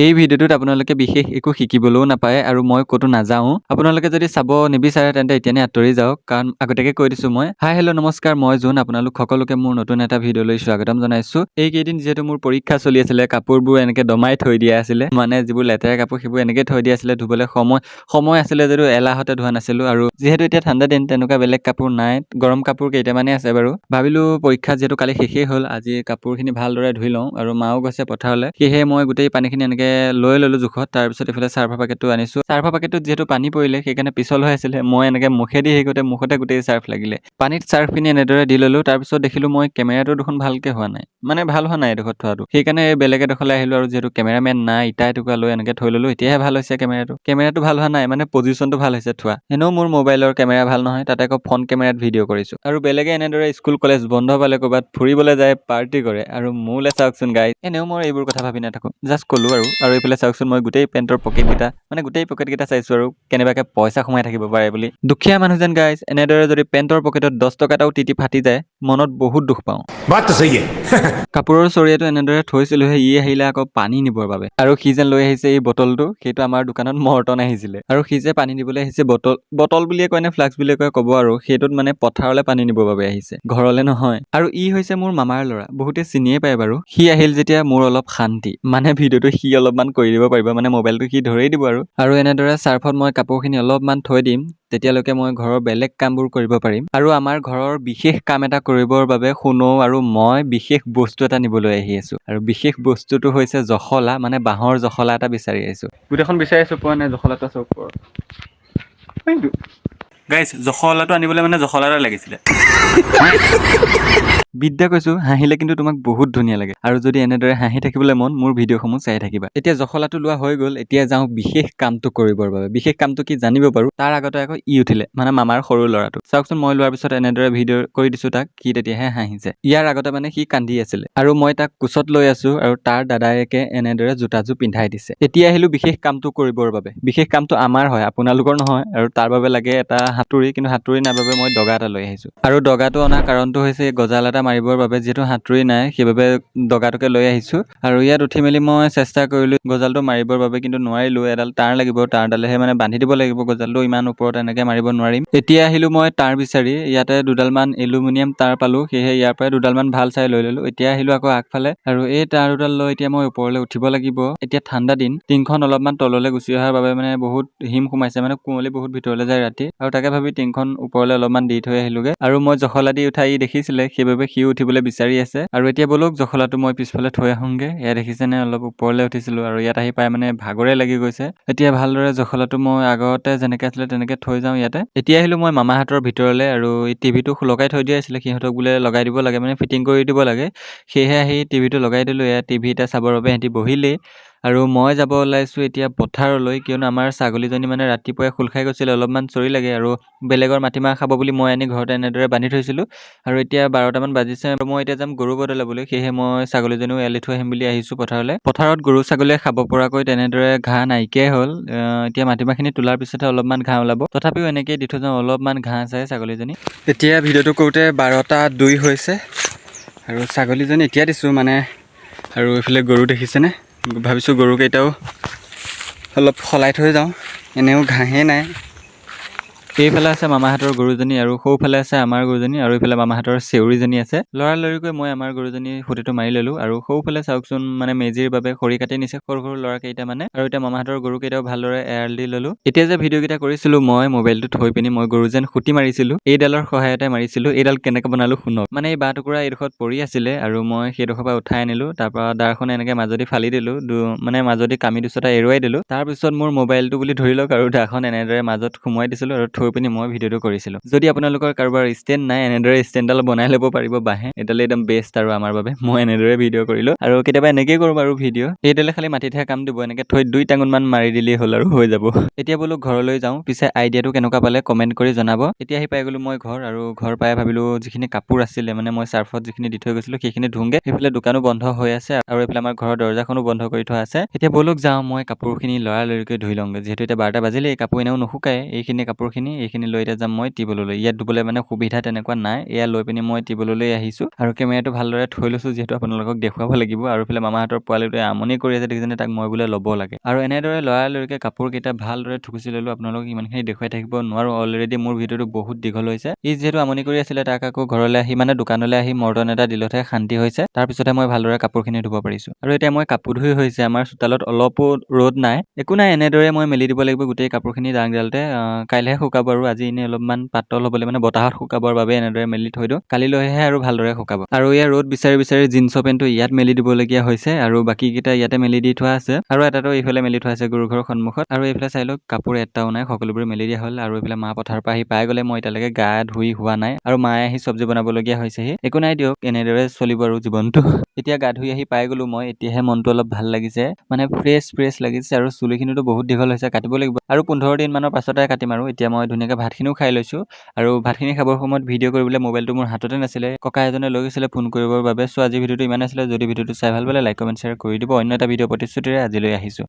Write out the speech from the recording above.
এই ভিডিঅ'টোত আপোনালোকে বিশেষ একো শিকিবলৈও নাপায় আৰু মই ক'তো নাযাওঁ। আপোনালোকে যদি চাব নিবিচাৰে তেন্তে এতিয়ানে আঁতৰি যাওক, কাৰণ আগতীয়াকৈ কৈ দিছোঁ মই। হাই হেল্ল' নমস্কাৰ, মই জোন। আপোনালোক সকলোকে মোৰ নতুন এটা ভিডিঅ'লৈ স্বাগতম জনাইছোঁ। এইকেইদিন যিহেতু মোৰ পৰীক্ষা চলি আছিলে, কাপোৰবোৰ এনেকৈ দমাই থৈ দিয়া আছিলে, মানে যিবোৰ লেতেৰা কাপোৰ সেইবোৰ এনেকৈ থৈ দিয়া আছিলে। ধুবলৈ সময় আছিলে যদিও এলাহতে ধোৱা নাছিলোঁ। আৰু যিহেতু এতিয়া ঠাণ্ডা দিন, তেনেকুৱা বেলেগ কাপোৰ নাই, গৰম কাপোৰ কেইটামানেই আছে বাৰু। ভাবিলোঁ পৰীক্ষা যিহেতু কালি শেষেই হ'ল, আজি কাপোৰখিনি ভালদৰে ধুই লওঁ। আৰু মাও গৈছে পথাৰলৈ, সেয়েহে মই গোটেই পানীখিনি এনেকৈ লৈ ল'লোঁ জোখত। তাৰপিছত এইফালে চাৰ্ফৰ পেকেটটো আনিছোঁ। চাৰ্ফৰ পেকেটটোত যিহেতু পানী পৰিলে সেইকাৰণে পিছল হৈ আছিলে, মই এনেকৈ মুখেদি হেৰি কৰোঁতে মুখতে গোটেই চাৰ্ফ লাগিলে। পানীত চাৰ্ফখিনি এনেদৰে দি ল'লোঁ। তাৰপিছত দেখিলোঁ মই কেমেৰাটো দেখোন ভালকৈ হোৱা নাই, মানে ভাল হোৱা নাই এডোখৰত থোৱাটো। সেইকাৰণে বেলেগ এডোখৰলৈ আহিলোঁ আৰু যিহেতু কেমেৰামেন নাই, ইটা এটুকুৰা লৈ এনেকৈ থৈ ল'লোঁ। এতিয়াহে ভাল হৈছে কেমেৰাটো ভাল হোৱা নাই, মানে পজিশ্যনটো ভাল হৈছে থোৱা। এনেও মোৰ মোবাইলৰ কেমেৰা ভাল নহয়, তাতে আকৌ ফ্ৰণ্ট কেমেৰাত ভিডিঅ' কৰিছোঁ। আৰু বেলেগে এনেদৰে স্কুল কলেজ বন্ধ পালে ক'ৰবাত ফুৰিবলৈ যায়, পাৰ্টি কৰে, আৰু মোলৈ চাওকচোন গাইজ। এনেও মই এইবোৰ কথা ভাবি নাথাকোঁ, জাষ্ট ক'লোঁ আৰু এইফালে চাওকচোন মই গোটেই পেণ্টৰ পকেটকেইটা চাইছোঁ আৰু কেনেবাকৈ পইচা সোমাই থাকিব পাৰে বুলি। দুখীয়া মানুহ যেন গাইজ, এনেদৰে যদি পেণ্টৰ পকেটত 10 টকা এটাও টিটি ফাটি যায়, মনত বহুত দুখ পাওঁ। কাপোৰৰ চৰিয়াটো এনেদৰে থৈছিলোহে, ই আহিলে আকৌ পানী নিবৰ বাবে। আৰু সি যেন লৈ আহিছে এই বটলটো, সেইটো আমাৰ দোকানত মৰ্টন আহিছিলে। আৰু সি যে পানী দিবলৈ আহিছে বটল বুলিয়ে কয় নে ফ্লাক্স বুলিয়ে কয় ক'ব আৰু, সেইটোত মানে পথাৰলৈ পানী নিবৰ বাবে আহিছে, ঘৰলৈ নহয়। আৰু ই হৈছে মোৰ মামাৰ ল'ৰা, বহুতে চিনিয়ে পায় বাৰু। সি আহিল যেতিয়া মোৰ অলপ শান্তি, মানে ভিডিঅ'টো সি অলপমান কৰি দিব পাৰিব, মানে মোবাইলটো সি ধৰেই দিব আৰু এনেদৰে চাৰ্ফত মই কাপোৰখিনি অলপমান থৈ দিম, তেতিয়ালৈকে মই ঘৰৰ বেলেগ কামবোৰ কৰিব পাৰিম। আৰু আমাৰ ঘৰৰ বিশেষ কাম এটা কৰিবৰ বাবে শুনো আৰু মই বিশেষ বস্তু এটা নিবলৈ আহি আছোঁ। আৰু বিশেষ বস্তুটো হৈছে জখলা, মানে বাঁহৰ জখলা এটা বিচাৰি আহিছোঁ। গোটেইখন বিচাৰি আছোঁ, পোৱা নাই। জখলাটো আছে ওপৰত। গাইছ, জখলাটো আনিবলৈ মানে জখলা এটা লাগিছিলে। বিদ্যা কৈছোঁ, হাঁহিলে কিন্তু তোমাক বহুত ধুনীয়া লাগে। আৰু যদি এনেদৰে হাঁহি থাকিবলৈ মন, মোৰ ভিডিঅ'সমূহ চাই থাকিবা। এতিয়া জখলাটো লোৱা হৈ গ'ল, এতিয়া যাওঁ বিশেষ কামটো কৰিবৰ বাবে। বিশেষ কামটো কি জানিব পাৰোঁ, তাৰ আগতে আকৌ ই উঠিলে, মানে মামাৰ সৰু ল'ৰাটো। চাওকচোন, মই লোৱাৰ পিছত এনেদৰে ভিডিঅ' কৰি দিছোঁ তাক, সি তেতিয়াহে হাঁহিছে। ইয়াৰ আগতে মানে সি কান্দি আছিলে, আৰু মই তাক কোচত লৈ আছোঁ, আৰু তাৰ দাদায়েকে এনেদৰে জোতাযোৰ পিন্ধাই দিছে। এতিয়া আহিলোঁ বিশেষ কামটো কৰিবৰ বাবে। বিশেষ কামটো আমাৰ হয়, আপোনালোকৰ নহয়। আৰু তাৰ বাবে লাগে এটা হাতুৰি, কিন্তু হাতুৰি নাই বাবে মই দগা এটা লৈ আহিছোঁ। আৰু দগাটো অনা কাৰণটো হৈছে গজাল এটা মাৰিবৰ বাবে, যিহেতু হাতুৰি নাই সেইবাবে দগাটোকে লৈ আহিছোঁ। আৰু ইয়াত উঠি মেলি মই চেষ্টা কৰিলোঁ গজালটো মাৰিবৰ বাবে, কিন্তু নোৱাৰিলোঁ। এডাল তাঁৰ লাগিব, তাঁৰডালেহে মানে বান্ধি দিব লাগিব গজালটো, ইমান ওপৰত এনেকৈ মাৰিব নোৱাৰিম। এতিয়া আহিলোঁ মই তাঁৰ বিচাৰি, ইয়াতে দুডালমান এলুমিনিয়াম তাঁৰ পালোঁ, সেয়েহে ইয়াৰ পৰাই দুডালমান ভাল চাই লৈ ল'লোঁ। এতিয়া আহিলোঁ আকৌ আগফালে, আৰু এই তাঁৰ দুডাল লৈ এতিয়া মই ওপৰলৈ উঠিব লাগিব। এতিয়া ঠাণ্ডা দিন, টিংখন অলপমান তললৈ গুচি অহাৰ বাবে মানে বহুত হিম সোমাইছে, মানে কুঁৱলী বহুত ভিতৰলৈ যায় ৰাতি, আৰু তাকে ভাবি টিংখন ওপৰলৈ অলপমান দি থৈ আহিলোঁগৈ। আৰু মই জখলা দি উঠাই ই দেখিছিলে, সেইবাবে সিও উঠিবলৈ বিচাৰি আছে। আৰু এতিয়া ব'লক জখলাটো মই পিছফালে থৈ আহোঁগৈ। এয়া দেখিছেনে, অলপ ওপৰলৈ উঠিছিলোঁ, আৰু ইয়াত আহি পাই মানে ভাগৰে লাগি গৈছে। এতিয়া ভালদৰে জখলাটো মই আগতে যেনেকৈ আছিলে তেনেকৈ থৈ যাওঁ ইয়াতে। এতিয়া আহিলোঁ মই মামাহঁতৰ ভিতৰলৈ, আৰু এই টিভিটো লগাই থৈ দিয়া আছিলে, সিহঁতক বোলে লগাই দিব লাগে, মানে ফিটিং কৰি দিব লাগে। সেয়েহে আহি টিভিটো লগাই দিলোঁ। এয়া টিভি এটা চাবৰ বাবে সিহঁতি বহিলেই, আৰু মই যাব ওলাইছোঁ এতিয়া পথাৰলৈ, কিয়নো আমাৰ ছাগলীজনী মানে ৰাতিপুৱাই খোল খাই গৈছিলে, অলপমান চৰি লাগে, আৰু বেলেগৰ মাটিমাহ খাব বুলি মই আনি ঘৰতে এনেদৰে বান্ধি থৈছিলোঁ। আৰু এতিয়া 12টামান বাজিছে, আৰু মই এতিয়া যাম গৰু বদলাবলৈ, সেয়েহে মই ছাগলীজনীও এৰালি থৈ আহিম বুলি আহিছোঁ পথাৰলৈ। পথাৰত গৰু ছাগলীয়ে খাব পৰাকৈ তেনেদৰে ঘাঁহ নাইকিয়াই হ'ল। এতিয়া মাটিমাহখিনি তোলাৰ পিছতহে অলপমান ঘাঁহ ওলাব, তথাপিও এনেকেই দি থৈ যাওঁ, অলপমান ঘাঁহ চাই ছাগলীজনী। এতিয়া ভিডিঅ'টো কৰোঁতে 12:02 হৈছে, আৰু ছাগলীজনী এতিয়া দিছোঁ মানে। আৰু এইফালে গৰু দেখিছেনে, ভাবিছোঁ গৰুকেইটাও অলপ সলাই থৈ যাওঁ, এনেও ঘাঁহেই নাই। এইফালে আছে মামাহঁতৰ গৰুজনী, আৰু সৌফালে আছে আমাৰ গৰুজনী, আৰু এইফালে মামাহঁতৰ চেউৰীজনী আছে। লৰালৰিকৈ মই আমাৰ গৰুজনী খুঁটিটো মাৰি ল'লোঁ। আৰু সৌফালে চাওকচোন, মানে মেজিৰ বাবে খৰি কাটি নিছে সৰু সৰু ল'ৰাকেইটা মানে। আৰু এতিয়া মামাহঁতৰ গৰুকেইটাও ভালদৰে এৰাল দি ল'লোঁ। এতিয়া যে ভিডিঅ'কেইটা কৰিছিলোঁ, মই মোবাইলটো থৈ পিনি মই গৰু যেন খুঁটি মাৰিছিলোঁ, এইডালৰ সহায়তে মাৰিছিলোঁ। এইডাল কেনেকৈ বনালোঁ শুনক। মানে এই বাঁহ টুকুৰা এইডোখৰত পৰি আছিলে, আৰু মই সেইডোখৰৰ পৰা উঠাই আনিলোঁ। তাৰপৰা দাৰখনে এনেকৈ মাজদি ফালি দিলোঁ, মানে মাজদি কামি দুচটা এৰুৱাই দিলোঁ। তাৰপিছত মোৰ মোবাইলটো বুলি ধৰি লওক, আৰু দাখন এনেদৰে মাজত সোমোৱাই দিছিলোঁ, আৰু থৈ পিনি মই ভিডিঅ'টো কৰিছিলোঁ। যদি আপোনালোকৰ কাৰোবাৰ ষ্টেণ্ড নাই, এনেদৰে ষ্টেণ্ডডাল বনাই ল'ব পাৰিব বাঁহে, এইডালে একদম বেষ্ট আৰু আমাৰ বাবে। মই এনেদৰে ভিডিঅ' কৰিলোঁ, আৰু কেতিয়াবা এনেকেই কৰোঁ বাৰু ভিডিঅ'। এইডালে খালি মাটিতহে কাম দিব, এনেকৈ থৈ 2 টাঙোনমান মাৰি দিলেই হ'ল আৰু হৈ যাব। এতিয়া বোলো ঘৰলৈ যাওঁ, পিছে আইডিয়াটো কেনেকুৱা পালে কমেণ্ট কৰি জনাব। এতিয়া আহি পাই গ'লোঁ মই ঘৰ, আৰু ঘৰ পাই ভাবিলোঁ যিখিনি কাপোৰ আছিলে, মানে মই চাৰ্ফত যিখিনি দি থৈ গৈছিলোঁ সেইখিনি ধুওঁগৈ। সেইফালে দোকানো বন্ধ হৈ আছে, আৰু এইফালে আমাৰ ঘৰৰ দৰ্জাখনো বন্ধ কৰি থোৱা আছে। এতিয়া ব'লক যাওঁ, মই কাপোৰখিনি লৰালৰিকৈ ধুই লওঁগৈ, যিহেতু এতিয়া 12টা বাজিলেই, কাপোৰ এনেও নুশুকায় এইখিনি কাপোৰখিনি। এইখিনি লৈ এতিয়া যাম মই টিবললৈ। ইয়াত ধুবলৈ মানে সুবিধা তেনেকুৱা নাই। এয়া লৈ পিনি মই টিবললৈ আহিছোঁ আৰু কেমেৰাটো ভালদৰে থৈ লৈছোঁ যিহেতু আপোনালোকক দেখুৱাব লাগিব। আৰু ইফালে মামাহঁতৰ পোৱালিটোৱে আমনি কৰি আছে দেখিছেনে, তাক মই বোলে ল'ব লাগে। আৰু এনেদৰে লৰালৰিকৈ কাপোৰকেইটা ভালদৰে থুকুচি ল'লোঁ। আপোনালোকক ইমানখিনি দেখুৱাই থাকিব নোৱাৰোঁ, অলৰেডি মোৰ ভিডিঅ'টো বহুত দীঘল হৈছে। ই যিহেতু আমনি কৰি আছিলে, তাক আকৌ ঘৰলৈ আহি মানে দোকানলৈ আহি মৰ্টন এটা দিলতহে শান্তি হৈছে। তাৰপিছতহে মই ভালদৰে কাপোৰখিনি ধুব পাৰিছোঁ। আৰু এতিয়া মই কাপোৰ ধুই হৈছে, আমাৰ চোতালত অলপো ৰ'দ নাই। একো নাই, এনেদৰে মই মেলি দিব লাগিব গোটেই কাপোৰখিনি দাংডালতে। কাইলৈহে শুকাব আৰু আজি এনেই অলপমান পাতল হ'বলৈ মানে বতাহত শুকাবৰ বাবে এনেদৰে মেলি থৈ দিওঁ। কালিলৈহে আৰু ভালদৰে শুকাব। আৰু ইয়াৰ ৰ'দ বিচাৰি বিচাৰি জিন্সৰ পেণ্টটো ইয়াত মেলি দিবলগীয়া হৈছে আৰু বাকীকেইটা ইয়াতে মেলি দি থোৱা আছে। আৰু এটাতো এইফালে মেলি থোৱা আছে গৰু ঘৰৰ সন্মুখত। আৰু এইফালে চাই লওক কাপোৰ এটাও নাই, সকলোবোৰ মেলি দিয়া হ'ল। আৰু এইফালে মা পথাৰৰ পৰা আহি পাই গ'লে, মই এতিয়ালৈকে গা ধুই হোৱা নাই আৰু মায়ে আহি চব্জি বনাবলগীয়া হৈছেহি। একো নাই দিয়ক, এনেদৰে চলিব আৰু জীৱনটো। এতিয়া গা ধুই আহি পাই গ'লো মই, এতিয়াহে মনটো অলপ ভাল লাগিছে, মানে ফ্ৰেছ লাগিছে। আৰু চুলিখিনিতো বহুত দীঘল হৈছে, কাটিব লাগিব আৰু 15 দিনমানৰ পাছতে কাটিম। আৰু এতিয়া মই ধুনীয়াকৈ ভাতখিনিও খাই লৈছোঁ। আৰু ভাতখিনি খাবৰ সময়ত ভিডিঅ' কৰিবলৈ মোবাইলটো মোৰ হাততে নাছিলে, ককা এজনে লৈ গৈছিলে ফোন কৰিবৰ বাবে। চ' আজি ভিডিঅ'টো ইমান আছিলে। যদি ভিডিঅ'টো চাই ভাল পালে লাইক কমেণ্ট শ্বেয়াৰ কৰি দিব। অন্য এটা ভিডিঅ' প্ৰতিশ্ৰুতিৰে আজিলৈ আহিছোঁ।